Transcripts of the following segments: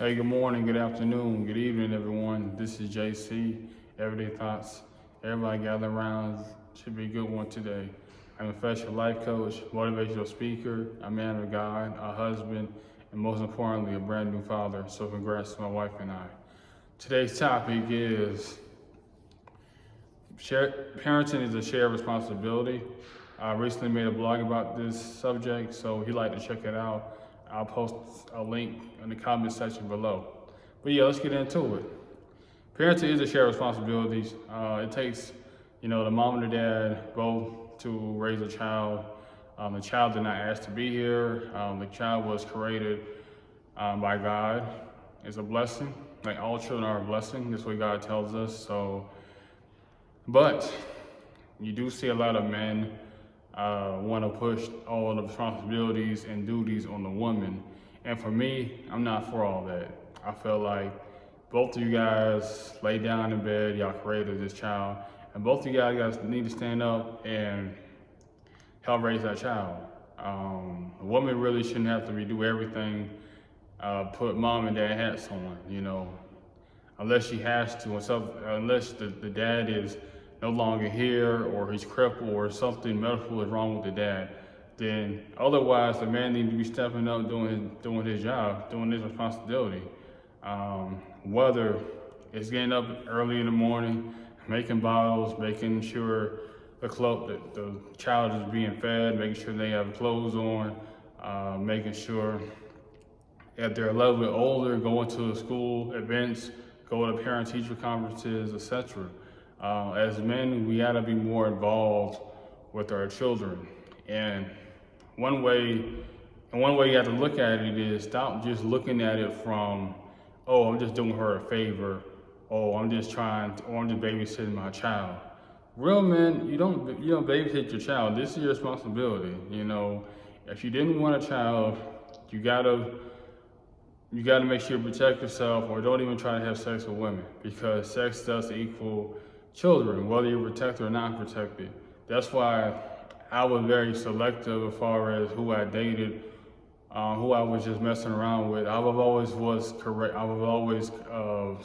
Hey, good morning, good afternoon, good evening, everyone. This is JC, Everyday Thoughts. Everybody gather around. Should be a good one today. I'm a professional life coach, motivational speaker, a man of God, a husband, and most importantly, a brand new father. So congrats to my wife and I. Today's topic is parenting is a shared responsibility. I recently made a blog about this subject, so if you'd like to check it out, I'll post a link in the comment section below. But yeah, let's get into it. Parenting is a shared responsibility. It takes, the mom and the dad both to raise a child. The child did not ask to be here. The child was created by God. It's a blessing. Like all children are a blessing. That's what God tells us. But you do see a lot of men want to push all the responsibilities and duties on the woman. And for me, I'm not for all that. I feel like both of you guys lay down in bed, y'all created this child, and both of you guys need to stand up and help raise that child. A woman really shouldn't have to redo everything, put mom and dad hats on, unless she has to, unless the dad is no longer here or he's crippled or something medical is wrong with the dad, then otherwise the man needs to be stepping up, doing his job, doing his responsibility. Whether it's getting up early in the morning, making bottles, making sure the child is being fed, making sure they have clothes on, making sure if they're a little bit older, going to school events, go to parent-teacher conferences, etc. As men, we gotta be more involved with our children. And one way you have to look at it is stop just looking at it from, oh, I'm just doing her a favor, oh, I'm just babysitting my child. Real men, you don't babysit your child. This is your responsibility. If you didn't want a child, you gotta make sure you protect yourself, or don't even try to have sex with women, because sex does equal children, whether you're protected or not protected. That's why I was very selective as far as who I dated, who I was just messing around with. I was always correct. I was always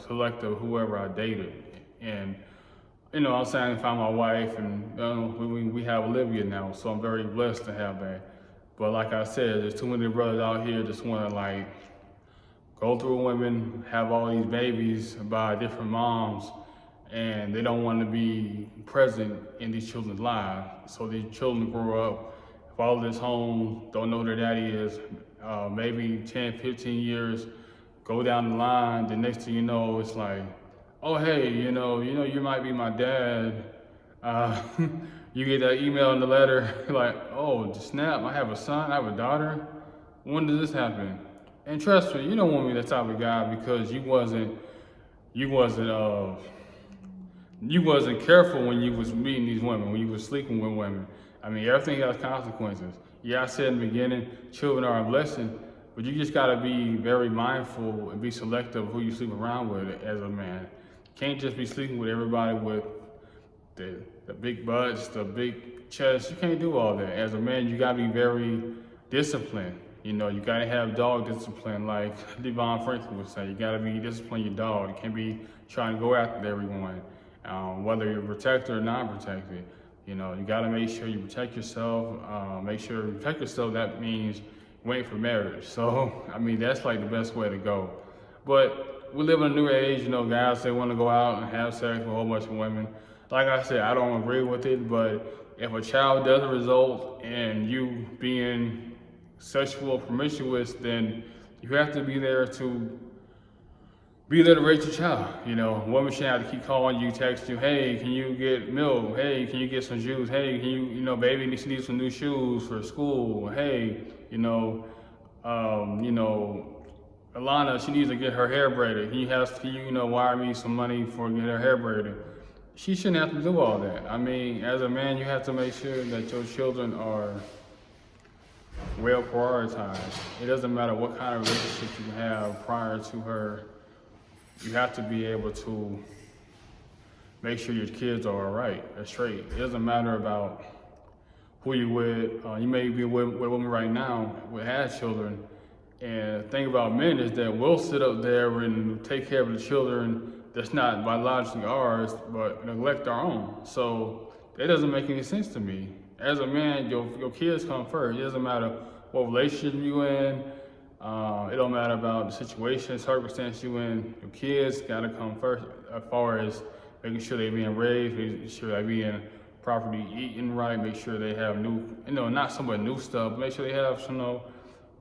selective whoever I dated. And I'm saying I found my wife, and we have Olivia now, so I'm very blessed to have that. But like I said, there's too many brothers out here just want to go through women, have all these babies by different moms, and they don't want to be present in these children's lives. So these children grow up, follow this home, don't know who their daddy is, maybe 10, 15 years, go down the line, the next thing you know, it's like, oh, hey, you might be my dad. You get that email and the letter, like, oh, snap, I have a son, I have a daughter. When did this happen? And trust me, you don't want me that type of guy, because you wasn't careful when you was meeting these women, when you was sleeping with women. I mean, everything has consequences. Yeah, I said in the beginning, children are a blessing, but you just gotta be very mindful and be selective of who you sleep around with as a man. You can't just be sleeping with everybody with the big butts, the big chest. You can't do all that. As a man, you gotta be very disciplined. You gotta have dog discipline, like Devon Franklin would say. You gotta be discipline your dog. You can't be trying to go after everyone, whether you're protected or not protected. You gotta make sure you protect yourself. Make sure you protect yourself. That means wait for marriage. So, that's like the best way to go. But we live in a new age. Guys, they want to go out and have sex with a whole bunch of women. Like I said, I don't agree with it. But if a child doesn't result in you being sexual promiscuous, then you have to be there to raise your child. Women shouldn't have to keep calling you, text you, hey, can you get milk? Hey, can you get some juice? Hey, can baby needs some new shoes for school. Hey, Alana, she needs to get her hair braided. Can you wire me some money for getting her hair braided? She shouldn't have to do all that. As a man, you have to make sure that your children are well prioritized. It doesn't matter what kind of relationship you have prior to her. You have to be able to make sure your kids are all right, straight. It doesn't matter about who you with. You may be with a woman right now who has children, And the thing about men is that we'll sit up there and take care of the children that's not biologically ours, but neglect our own. So that doesn't make any sense to me. As a man, your kids come first. It doesn't matter what relationship you in. It don't matter about the situation, circumstance you in. Your kids gotta come first as far as making sure they're being raised, making sure they're being properly eating right, make sure they have new, not so much new stuff, but make sure they have some,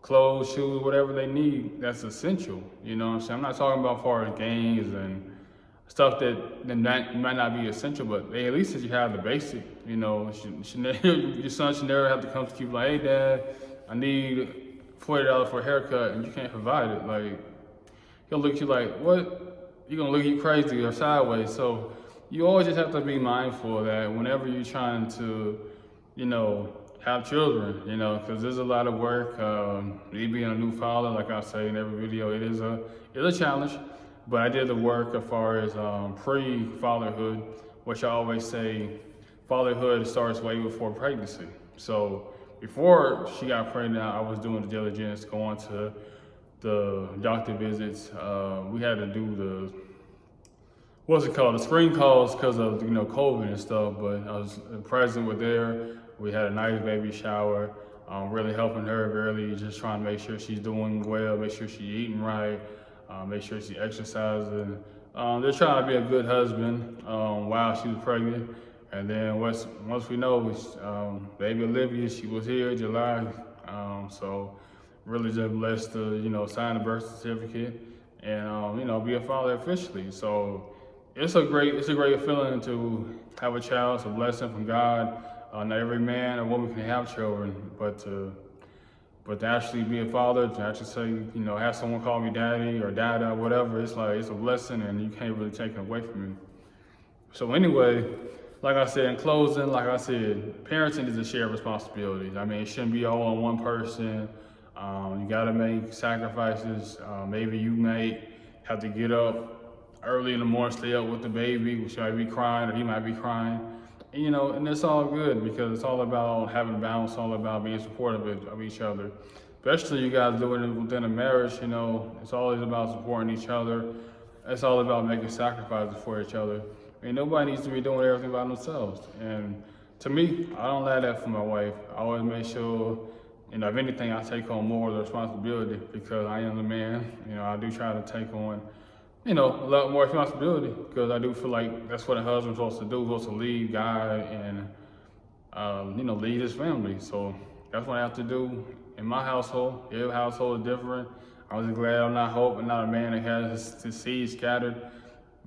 clothes, shoes, whatever they need, that's essential. You know what I'm saying? I'm not talking about far as games and stuff that might not be essential, but at least that you have the basic. Your son should never have to come to you like, hey dad, I need $40 for a haircut, and you can't provide it. Like, he'll look at you like, what? He's gonna look at you crazy or sideways. So you always just have to be mindful that whenever you're trying to, have children, because there's a lot of work. Me being a new father, like I say in every video, it's a challenge. But I did the work as far as pre-fatherhood, which I always say, fatherhood starts way before pregnancy. So before she got pregnant, I was doing the diligence, going to the doctor visits. We had to do the screen calls because of COVID and stuff. But I was present with there. We had a nice baby shower, really helping her, really just trying to make sure she's doing well, make sure she's eating right, make sure she's exercising. They're trying to be a good husband while she was pregnant. And then once we know, baby Olivia, she was here in July. So really just blessed to, sign the birth certificate and, be a father officially. So it's a great feeling to have a child. It's a blessing from God. Not every man or woman can have children, but to actually be a father, to actually say, have someone call me daddy or dada or whatever, it's a blessing, and you can't really take it away from me. So anyway, like I said, in closing, parenting is a shared responsibility. I mean, it shouldn't be all on one person. You gotta make sacrifices. Maybe you may have to get up early in the morning, stay up with the baby, which might be crying or he might be crying. And it's all good because it's all about having balance, all about being supportive of each other. Especially you guys doing it within a marriage, it's always about supporting each other. It's all about making sacrifices for each other. Nobody needs to be doing everything by themselves. And to me, I don't like that for my wife. I always make sure, if anything, I take on more of the responsibility because I am the man. I do try to take on a lot more responsibility because I do feel like that's what a husband's supposed to do, supposed to lead, guide, and, lead his family. So that's what I have to do in my household. Every household is different. I was glad I'm not a man that has his seed scattered.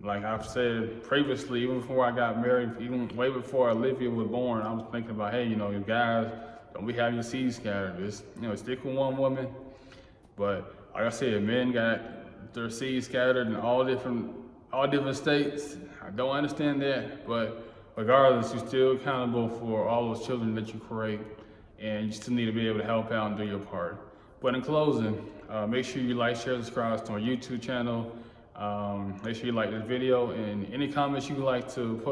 Like I've said previously, even before I got married, even way before Olivia was born, I was thinking about, hey, you guys, don't be having your seed scattered. Just, stick with one woman. But like I said, men got their seeds scattered in all different states. I don't understand that, but regardless, you're still accountable for all those children that you create, and you still need to be able to help out and do your part. But in closing, make sure you like, share, subscribe to our YouTube channel. Make sure you like this video, and any comments you would like to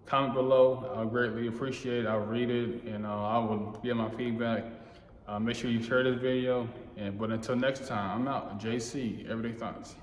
comment below. I'll greatly appreciate it. I'll read it, and I will give my feedback. Make sure you share this video. But until next time, I'm out. JC, Everyday Thoughts.